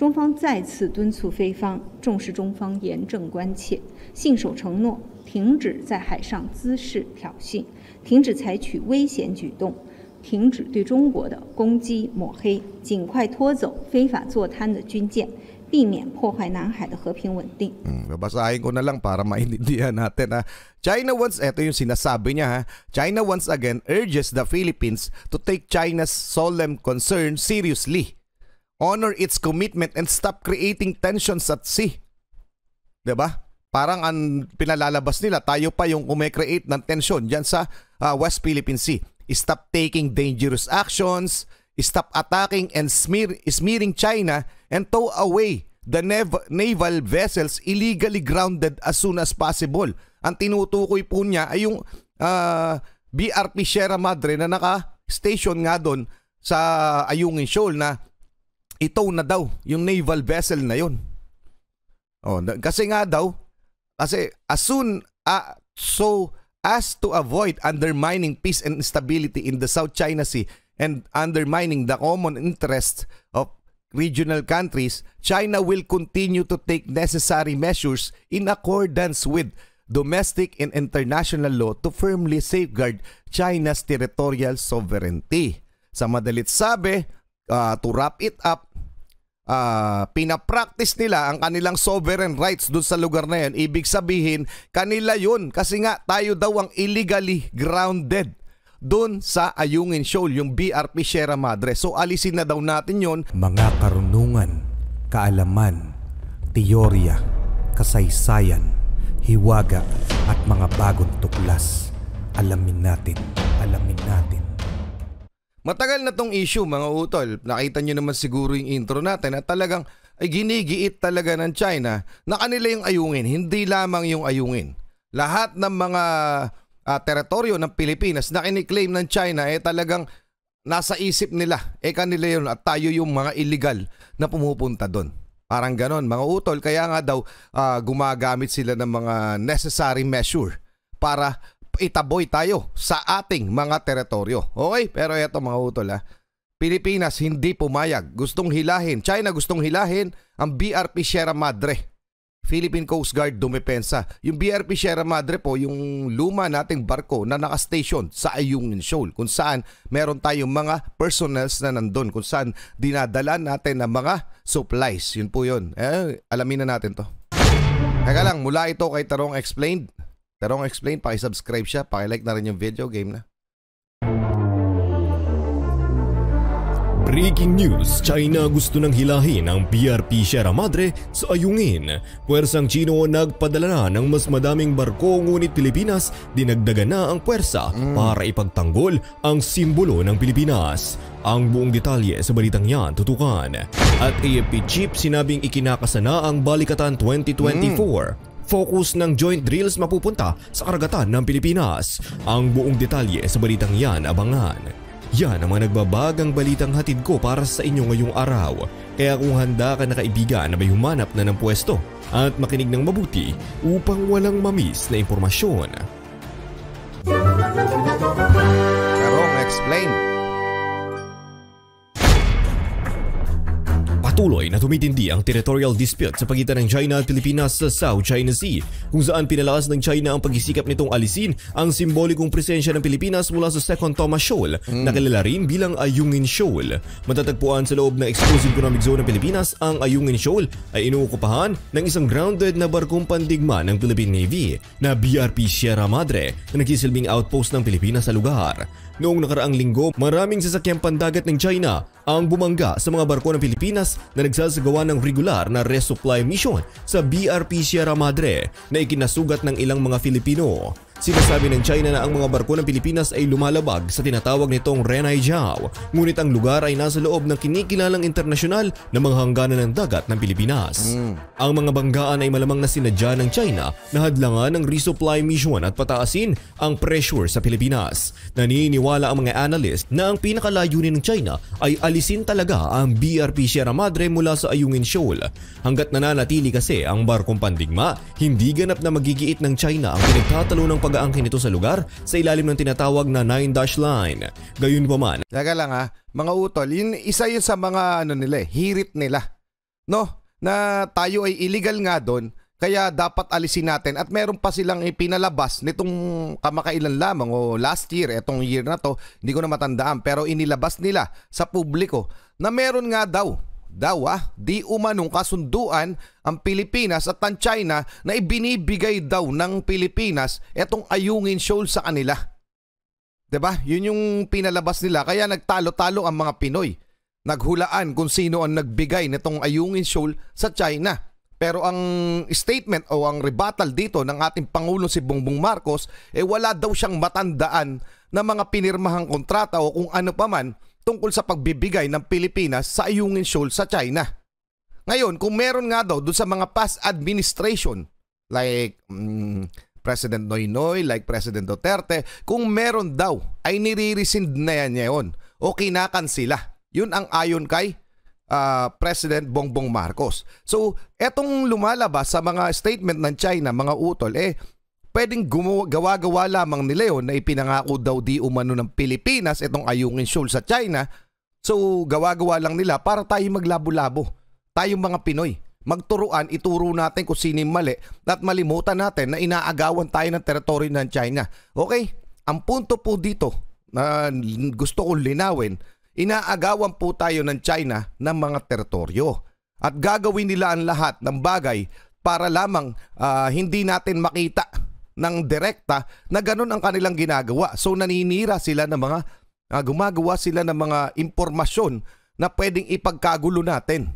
中方再次敦促菲方重视中方严正关切，信守承诺，停止在海上滋事挑衅，停止采取危险举动，停止对中国的攻击抹黑，尽快拖走非法坐滩的军舰，避免破坏南海的和平稳定。Babasahin ko na lang para maintindihan natin. China wants, eto yung sinasabi niya, China once again urges the Philippines to take China's solemn concern seriously, honor its commitment and stop creating tensions at sea. Diba? Parang ang pinalalabas nila, tayo pa yung kumikreate ng tension dyan sa West Philippine Sea. Stop taking dangerous actions, stop attacking and smearing China, and tow away the naval vessels illegally grounded as soon as possible. Ang tinutukoy po niya ay yung BRP Sierra Madre na naka-station nga doon sa Ayungin Shoal na itow na daw yung naval vessel na yun. Kasi nga daw, kasi so as to avoid undermining peace and stability in the South China Sea and undermining the common interests of regional countries, China will continue to take necessary measures in accordance with domestic and international law to firmly safeguard China's territorial sovereignty. Sa madalit sabi, to wrap it up, pinapractice nila ang kanilang sovereign rights dun sa lugar na yan. Ibig sabihin, kanila yun. Kasi nga, tayo daw ang illegally grounded dun sa Ayungin Shoal, yung BRP Sierra Madre. So, alisin na daw natin yun. Mga karunungan, kaalaman, teorya, kasaysayan, hiwaga, at mga bagong tuklas. Alamin natin, alamin natin. Matagal na tong issue, mga utol. Nakita nyo naman siguro yung intro natin na talagang ay ginigiit talaga ng China na kanila yung Ayungin, hindi lamang yung Ayungin. Lahat ng mga teritoryo ng Pilipinas na kiniklaim ng China talagang nasa isip nila. Kanila yun at tayo yung mga illegal na pumupunta doon. Parang ganon, mga utol. Kaya nga daw gumagamit sila ng mga necessary measure para itaboy tayo sa ating mga teritoryo. Okay? Pero eto, mga utol, Pilipinas hindi pumayag. Gustong hilahin. China gustong hilahin ang BRP Sierra Madre. Philippine Coast Guard dumepensa. Yung BRP Sierra Madre po, yung luma nating barko na nakastation sa Ayungin Shoal, kung saan meron tayong mga personnels na nandun, kung saan dinadala natin ng mga supplies. Yun po yun. Alamin na natin to. Teka lang, mula ito kay Tarong Explained. Tarong Explained, pakisubscribe siya, pakilike na rin yung video, game na. Breaking news, China gusto nang hilahin ang BRP Sierra Madre sa Ayungin. Puwersang Chino nagpadala na ng mas madaming barko, ngunit Pilipinas dinagdagan na ang puwersa para ipagtanggol ang simbolo ng Pilipinas. Ang buong detalye sa balitang yan tutukan. At AFP Chief sinabing ikinakasana ang Balikatan 2024. Focus ng joint drills mapupunta sa karagatan ng Pilipinas. Ang buong detalye sa balitang yan abangan. Yan ang mga nagbabagang balitang hatid ko para sa inyo ngayong araw. Kaya kung handa ka na kaibigan na may humanap na ng pwesto at makinig ng mabuti upang walang mamiss na impormasyon. Tarong Explained. Patuloy na tumitindi ang territorial dispute sa pagitan ng China at Pilipinas sa South China Sea, kung saan pinalakas ng China ang pagsisikap nitong alisin ang simbolikong presensya ng Pilipinas mula sa Second Thomas Shoal na kilala rin bilang Ayungin Shoal. Matatagpuan sa loob ng Exclusive Economic Zone ng Pilipinas, ang Ayungin Shoal ay inuokupahan ng isang grounded na barkong pandigma ng Philippine Navy na BRP Sierra Madre na nagsisilbing outpost ng Pilipinas sa lugar. Noong nakaraang linggo, maraming sasakyang pandagat ng China ang bumangga sa mga barko ng Pilipinas na nagsasagawa ng regular na resupply mission sa BRP Sierra Madre na ikinasugat ng ilang mga Filipino. Sinasabi ng China na ang mga barko ng Pilipinas ay lumalabag sa tinatawag nitong Renai Jiao, ngunit ang lugar ay nasa loob ng kinikilalang internasyonal na mga hangganan ng dagat ng Pilipinas. Ang mga banggaan ay malamang na sinadya ng China na hadlangan ng resupply mission at pataasin ang pressure sa Pilipinas. Naniniwala ang mga analyst na ang pinakalayunin ng China ay alisin talaga ang BRP Sierra Madre mula sa Ayungin Shoal. Hanggat nananatili kasi ang barkong pandigma, hindi ganap na magigiit ng China ang pinagtatalo ng pag-aangkin nito sa lugar sa ilalim ng tinatawag na 9-dash line. Gayunpaman, Teka lang mga utol, isa yun sa mga hirit nila. no, na tayo ay illegal nga doon, kaya dapat alisin natin. At meron pa silang ipinalabas nitong kamakailan lamang o last year, etong year na to, hindi ko na matandaan, pero inilabas nila sa publiko na meron nga daw di umanong kasunduan ang Pilipinas at ang China na ibinibigay daw ng Pilipinas etong Ayungin Shoal sa kanila. 'Di ba? Yun yung pinalabas nila, kaya nagtalo-talo ang mga Pinoy. Naghulaan kung sino ang nagbigay nitong Ayungin Shoal sa China. Pero ang statement o ang rebuttal dito ng ating Pangulo si Bongbong Marcos, wala daw siyang matandaan na mga pinirmahang kontrata o kung ano pa man tungkol sa pagbibigay ng Pilipinas sa Ayungin Shoal sa China. Ngayon, kung meron nga daw doon sa mga past administration, like President Noynoy, like President Duterte, kung meron daw ay nire-rescind na yan ngayon o kinakansila. Yun ang ayon kay President Bongbong Marcos. So, etong lumalabas sa mga statement ng China, mga utol, pwedeng gawa-gawa lamang nila yun na ipinangako daw di umano ng Pilipinas itong Ayungin Shoal sa China. So, gawa-gawa lang nila para tayo maglabo-labo. Tayong mga Pinoy. Magturuan, ituro natin kung sino yung mali at malimutan natin na inaagawan tayo ng teritoryo ng China. Okay? Ang punto po dito na gusto kong linawin, inaagawan po tayo ng China ng mga teritoryo. At gagawin nila ang lahat ng bagay para lamang hindi natin makita ng direkta na ganun ang kanilang ginagawa. So naninira sila ng mga, gumagawa sila ng mga impormasyon na pwedeng ipagkagulo natin.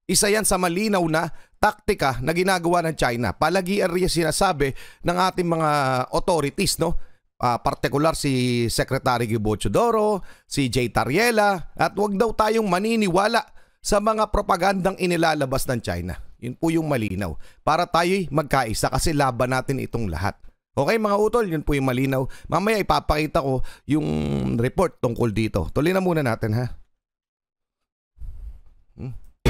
Isa yan sa malinaw na taktika na ginagawa ng China. Palagian rin sinasabi ng ating mga authorities, no? Partikular si Secretary Gibo Chodoro, si Jay Tariela, at wag daw tayong maniniwala sa mga propagandang inilalabas ng China. Yun po yung malinaw. Para tayo'y magkaisa kasi laban natin itong lahat. Okay mga utol, yun po yung malinaw. Mamaya ipapakita ko yung report tungkol dito. Tuloy na muna natin ha.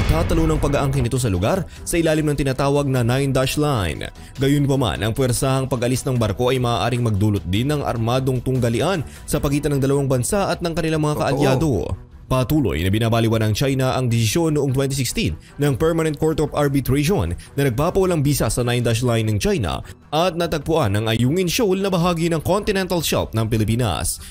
Tatalo ng pag-aangkin nito sa lugar sa ilalim ng tinatawag na 9-dash line. Gayunpaman, ang puwersahang pag-alis ng barko ay maaaring magdulot din ng armadong tunggalian sa pagitan ng dalawang bansa at ng kanilang mga kaalyado. Patuloy na binabaliwan ng China ang desisyon noong 2016 ng Permanent Court of Arbitration na nagpapawalang bisa sa 9-dash line ng China at natagpuan ang Ayungin Shoal na bahagi ng continental shelf ng Pilipinas.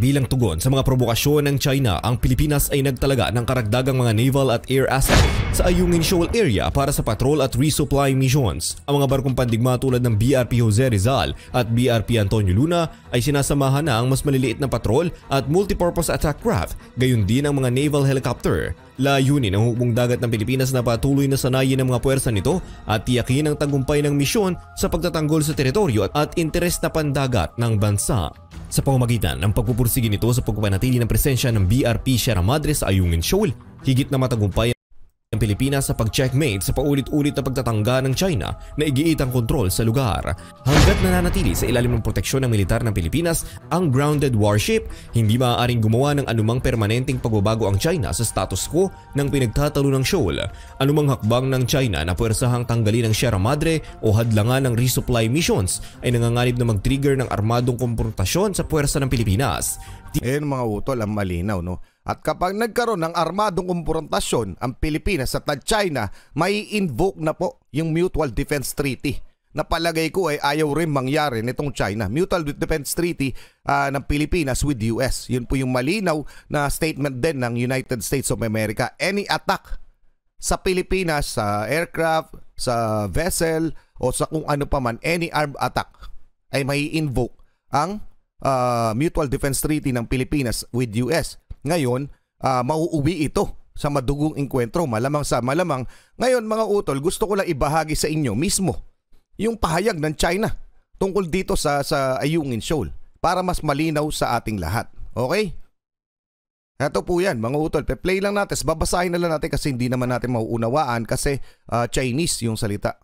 Bilang tugon sa mga provokasyon ng China, ang Pilipinas ay nagtalaga ng karagdagang mga naval at air asset sa Ayungin Shoal area para sa patrol at resupply missions. Ang mga barkong pandigma tulad ng BRP Jose Rizal at BRP Antonio Luna ay sinasamahan na ang mas maliliit na patrol at multipurpose attack craft, gayon din ang mga naval helicopter. Layunin ng hukbong dagat ng Pilipinas na patuloy na sanayin ng mga puwersa nito at tiyakin ang tagumpay ng misyon sa pagtatanggol sa teritoryo at interes na pandagat ng bansa. Sa pamamagitan ng pagpupursige nito sa pagpapanatili ng presensya ng BRP Sierra Madre sa Ayungin Shoal, higit na matagumpay ang Pilipinas sa pag-checkmate sa paulit-ulit na pagtatangga ng China na igiit ang kontrol sa lugar. Hanggat nananatili sa ilalim ng proteksyon ng militar ng Pilipinas ang grounded warship, hindi maaaring gumawa ng anumang permanenteng pagbabago ang China sa status quo ng pinagtatalo ng shoal. Anumang hakbang ng China na puwersahang tanggalin ang Sierra Madre o hadlangan ng resupply missions ay nanganganib na mag-trigger ng armadong komprontasyon sa puwersa ng Pilipinas. Mga utol, ang malinaw, no? At kapag nagkaroon ng armadong kumprontasyon ang Pilipinas at ang China, may invoke na po yung Mutual Defense Treaty na palagay ko ay ayaw rin mangyari nitong China. Mutual Defense Treaty ng Pilipinas with US. Yun po yung malinaw na statement din ng United States of America. Any attack sa Pilipinas, sa aircraft, sa vessel, o sa kung ano pa man, any armed attack ay may invoke ang Mutual Defense Treaty ng Pilipinas with US. Ngayon, mauuwi ito sa madugong engkwentro, malamang sa malamang. Ngayon mga utol, gusto ko lang ibahagi sa inyo mismo yung pahayag ng China tungkol dito sa Ayungin Shoal para mas malinaw sa ating lahat. Okay? Ito po yan mga utol, pe-play lang natin, babasahin na lang natin kasi hindi naman natin mauunawaan kasi Chinese yung salita.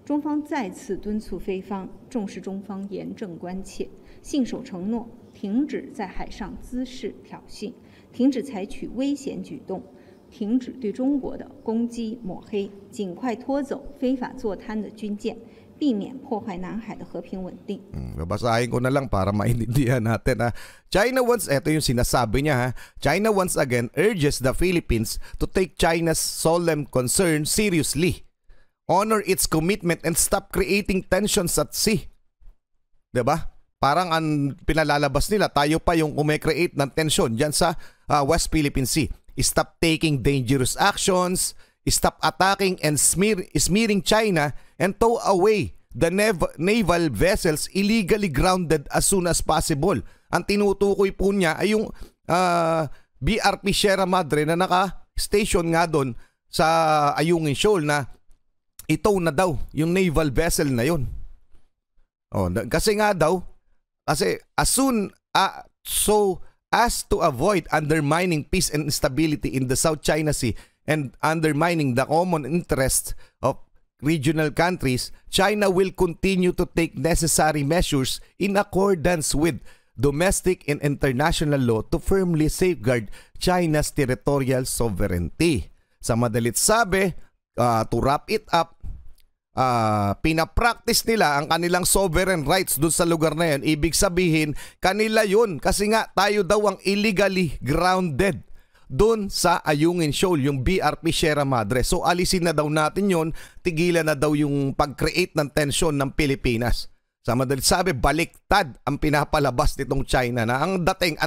中方再次敦促菲方重视中方严正关切，信守承诺，停止在海上滋事挑衅，停止采取危险举动，停止对中国的攻击抹黑，尽快拖走非法坐滩的军舰，避免破坏南海的和平稳定。Babasahin ko na lang para maintindihan natin. China once, eto yung sinasabi niya, China once again urges the Philippines to take China's solemn concern seriously, honor its commitment, and stop creating tensions at sea. Diba? Parang ang pinalalabas nila, tayo pa yung kumikreate ng tension dyan sa West Philippine Sea. Stop taking dangerous actions, stop attacking and smearing China, and tow away the naval vessels illegally grounded as soon as possible. Ang tinutukoy po niya ay yung BRP Sierra Madre na naka-station nga doon sa Ayungin Shoal na itow na daw yung naval vessel na yun. Kasi nga daw, kasi so as to avoid undermining peace and stability in the South China Sea and undermining the common interests of regional countries, China will continue to take necessary measures in accordance with domestic and international law to firmly safeguard China's territorial sovereignty. Sa madalit sabi, to wrap it up, pinapractice nila ang kanilang sovereign rights dun sa lugar na yan. Ibig sabihin, kanila yun. Kasi nga, tayo daw ang illegally grounded dun sa Ayungin Shoal, yung BRP Sierra Madre. So, alisin na daw natin yun. Tigilan na daw yung pag-create ng tensyon ng Pilipinas. Sa madalit sabi, baliktad ang pinapalabas nitong China na ang dating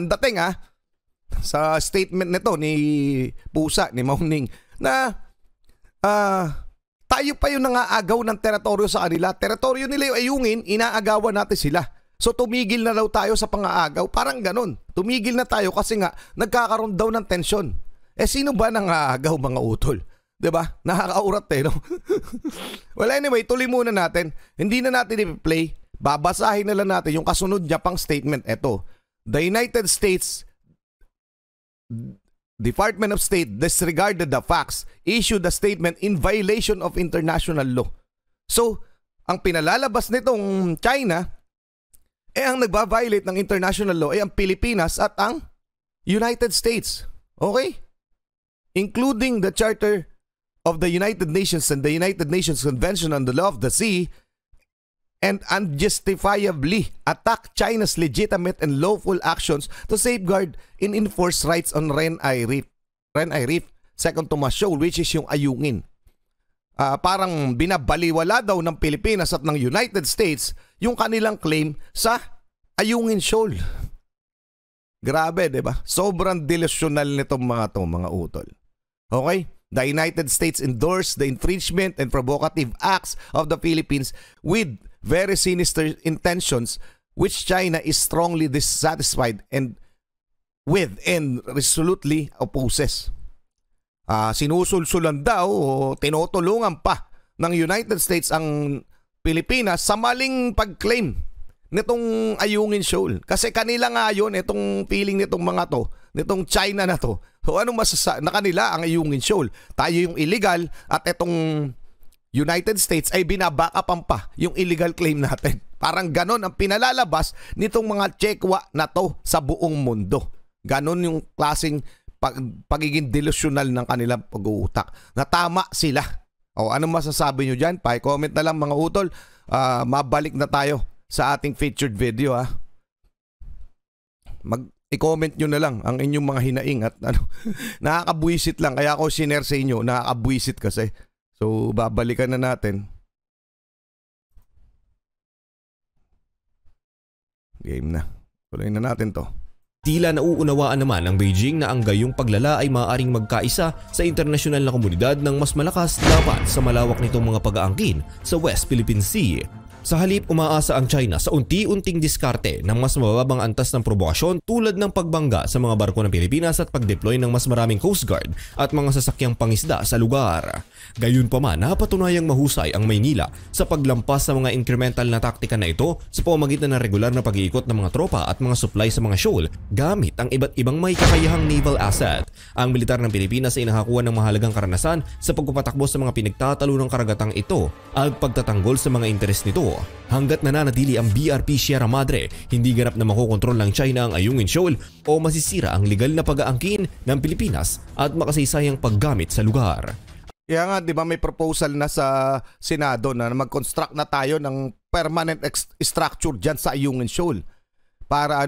sa statement nito ni Pusa, ni Mauning, na tayo pa yung nangaagaw ng teritoryo sa kanila. Teritoryo nila yung Ayungin, inaagawan natin sila. So tumigil na daw tayo sa pangaagaw. Parang ganun. Tumigil na tayo kasi nga nagkakaroon daw ng tensyon. Sino ba nangaagaw, mga utol? 'Di ba? Nakakaurat no? Well, anyway, tuloy muna natin. Hindi na natin i-play. Babasahin na lang natin yung kasunod niya pang statement. Ito. The United States Department of State disregarded the facts, issued a statement in violation of international law. So, ang pinalalabas nitong China, ang nagba-violate ng international law ay ang Pilipinas at ang United States. Okay? Including the Charter of the United Nations and the United Nations Convention on the Law of the Sea, and unjustifiably attack China's legitimate and lawful actions to safeguard and enforce rights on Renai Reef, Second Tomas Shoal, which is yung Ayungin. Parang binabaliwala daw ng Pilipinas at ng United States yung kanilang claim sa Ayungin Shoal. Grabe, di ba? Sobrang delusional nitong mga utol. Okay? The United States endorsed the infringement and provocative acts of the Philippines with very sinister intentions which China is strongly dissatisfied and resolutely opposes. Sinusulsulan daw o tinutulungan pa ng United States ang Pilipinas sa maling pag-claim nitong Ayungin Shoal. Kasi kanila nga yun, itong feeling nitong mga to, nitong China na to. So anong na kanila ang Ayungin Shoal? Tayo yung illegal at itong United States ay binabackupan pa yung illegal claim natin. Parang ganon ang pinalalabas nitong mga Chekwa na to sa buong mundo. Ganon yung klaseng pagiging delusional ng kanilang pag-uutak. Na tama sila. O anong masasabi nyo dyan? Pa-comment na lang mga utol. Mabalik na tayo sa ating featured video. I-comment nyo na lang ang inyong mga hinaing at nakakabwisit lang. Kaya ako sinare sa inyo, nakakabwisit kasi. So, babalikan na natin. Game na. Tuloy na natin to. Tila nauunawaan naman ng Beijing na ang gayong paglala ay maaaring magkaisa sa internasyonal na komunidad ng mas malakas laban sa malawak nitong mga pag-aangkin sa West Philippine Sea. Sa halip, umaasa ang China sa unti-unting diskarte ng mas mababang antas ng provokasyon tulad ng pagbangga sa mga barko ng Pilipinas at pag-deploy ng mas maraming Coast Guard at mga sasakyang pangisda sa lugar. Gayunpaman, napatunayang mahusay ang Maynila sa paglampas sa mga incremental na taktika na ito sa pamamagitan ng regular na pag-iikot ng mga tropa at mga supply sa mga shoal gamit ang iba't ibang may kakayahang naval asset. Ang militar ng Pilipinas ay nakakuha ng mahalagang karanasan sa pagpapatakbo sa mga pinagtatalo ng karagatang ito at pagtatanggol sa mga interes nito. Hanggat nananatili ang BRP Sierra Madre, hindi ganap na makokontrol ng China ang Ayungin Shoal o masisira ang legal na pag-aangkin ng Pilipinas at makasaysayang paggamit sa lugar. Kaya nga, di ba may proposal na sa Senado na mag-construct na tayo ng permanent structure dyan sa Ayungin Shoal. Para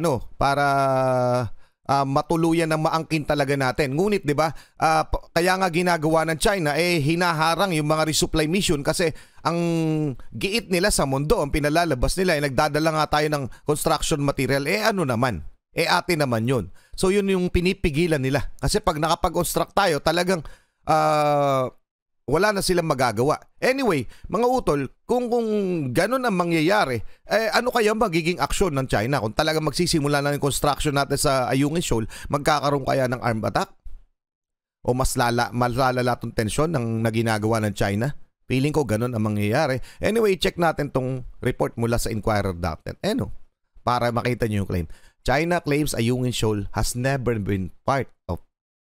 matuluyan na maangkin talaga natin. Ngunit, di ba, kaya nga ginagawa ng China, hinaharang yung mga resupply mission kasi ang giit nila sa mundo, ang pinalalabas nila, nagdadala nga tayo ng construction material, ano naman? Atin naman yun. So yun yung pinipigilan nila. Kasi pag nakapag-construct tayo, talagang wala na silang magagawa. Anyway, mga utol, kung ganun ang mangyayari, ano kaya magiging aksyon ng China? Kung talaga magsisimula na yung construction natin sa Ayungin Shoal, magkakaroon kaya ng armed attack? O mas lalala tong tensyon ng ginagawa ng China? Feeling ko ganun ang mangyayari. Anyway, check natin tong report mula sa Inquirer.net. Para makita nyo yung claim. China claims Ayungin Shoal has never been part of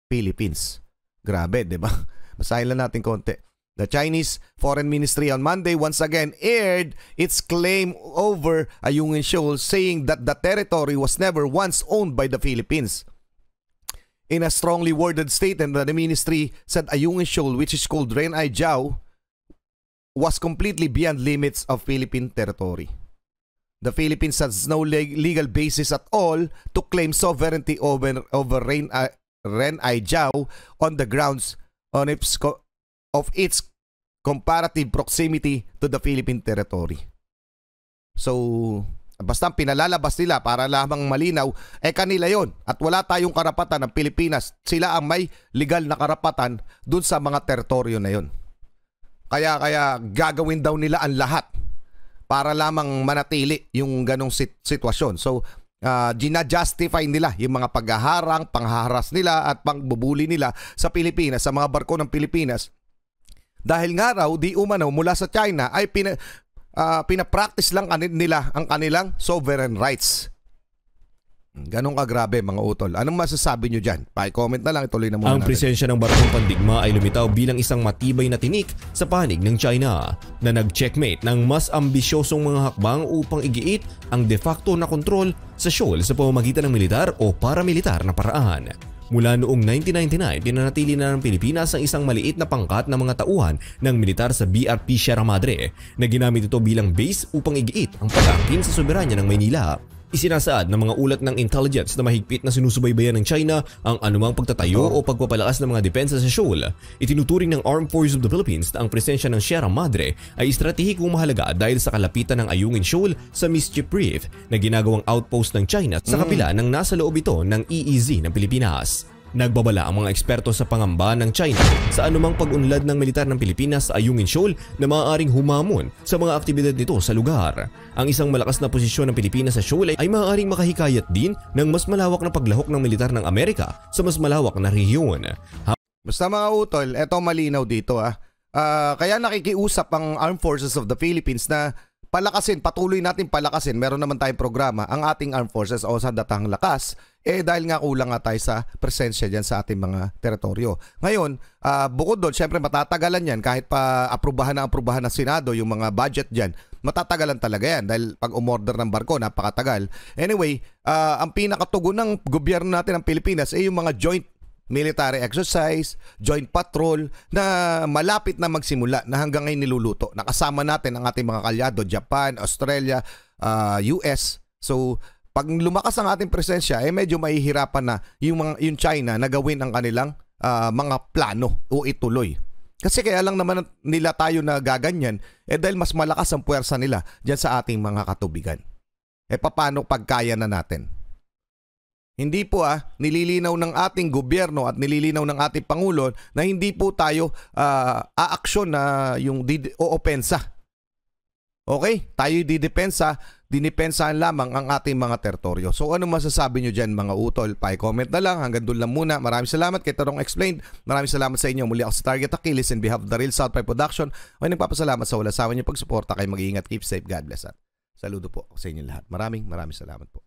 Philippines. Grabe, di ba? Basahin lang natin konti. The Chinese Foreign Ministry on Monday once again aired its claim over Ayungin Shoal, saying that the territory was never once owned by the Philippines. In a strongly worded statement, the ministry said Ayungin Shoal, which is called Renai Jiao, was completely beyond limits of Philippine territory. The Philippines has no legal basis at all to claim sovereignty over Renai Jiao on the grounds of its comparative proximity to the Philippine territory. So, basta pinalalabas nila para lamang malinaw, kanila yon at wala tayong karapatan ng Pilipinas. Sila ang may legal na karapatan dun sa mga teritoryo na yon. Kaya gagawin daw nila ang lahat para lamang manatili yung ganong sitwasyon. So, gina-justify nila yung mga paghaharang, panghaharas nila at pangbubuli nila sa Pilipinas, sa mga barko ng Pilipinas. Dahil nga raw, di umano mula sa China ay pinapractice lang nila ang kanilang sovereign rights. Ganong kagrabe mga utol. Anong masasabi nyo dyan? Pa-comment na lang, ituloy na muna Ang natin. presensya ng barkong pandigma ay lumitaw bilang isang matibay na tinik sa panig ng China na nag-checkmate ng mas ambisyosong mga hakbang upang igiit ang de facto na kontrol sa shoal sa pamamagitan ng militar o paramilitar na paraan. Mula noong 1999, pinanatili na ng Pilipinas ang isang maliit na pangkat ng mga tauhan ng militar sa BRP Sierra Madre na ginamit ito bilang base upang igiit ang pag-angkin sa soberanya ng Maynila. Isinasaad ng mga ulat ng intelligence na mahigpit na sinusubaybayan ng China ang anumang pagtatayo o pagpapalakas ng mga depensa sa shoal. Itinuturing ng Armed Forces of the Philippines na ang presensya ng Sierra Madre ay estratehikong mahalaga dahil sa kalapitan ng Ayungin Shoal sa Mischief Reef na ginagawang outpost ng China sa kapila ng nasa loob ito ng EEZ ng Pilipinas. Nagbabala ang mga eksperto sa pangamba ng China sa anumang pag-unlad ng militar ng Pilipinas sa Ayungin Shoal na maaaring humamon sa mga aktibidad nito sa lugar. Ang isang malakas na posisyon ng Pilipinas sa shoal ay maaaring makahikayat din ng mas malawak na paglahok ng militar ng Amerika sa mas malawak na rehiyon. Basta mga utol, eto malinaw dito kaya nakikiusap ang Armed Forces of the Philippines na patuloy natin palakasin. Meron naman tayong programa ang ating Armed Forces o sa datang lakas dahil nga kulang nga tayo sa presensya dyan sa ating mga teritoryo. Ngayon, bukod doon, syempre matatagalan yan kahit pa aprubahan ng Senado yung mga budget dyan. Matatagalan talaga yan dahil pag umorder ng barko, napakatagal. Anyway, ang pinakatugon ng gobyerno natin ng Pilipinas ay yung mga joint military exercise, joint patrol na malapit na magsimula na hanggang ngayon niluluto. Nakasama natin ang ating mga kalyado, Japan, Australia, US. So, pag lumakas ang ating presensya, medyo mahihirapan na yung China na gawin ang kanilang mga plano o ituloy. Kasi kaya lang naman nila tayo na gaganyan, dahil mas malakas ang puwersa nila dyan sa ating mga katubigan. Paano pagkaya na natin? Hindi po nililinaw ng ating gobyerno at nililinaw ng ating Pangulo na hindi po tayo aaksyon na yung opensa. Okay? Tayo dinipensahan lamang ang ating mga teritoryo. So ano masasabi nyo dyan mga utol? Pa-comment na lang. Hanggang doon lang muna. Maraming salamat kay Tarong Explained. Maraming salamat sa inyo. Muli ako sa Target Achilles in behalf of the Real South Pride Production. Ay nagpapasalamat sa wala sa inyo pagsuporta. Kayo mag-iingat. Keep safe. God bless. Saludo po sa inyo lahat. Maraming salamat po.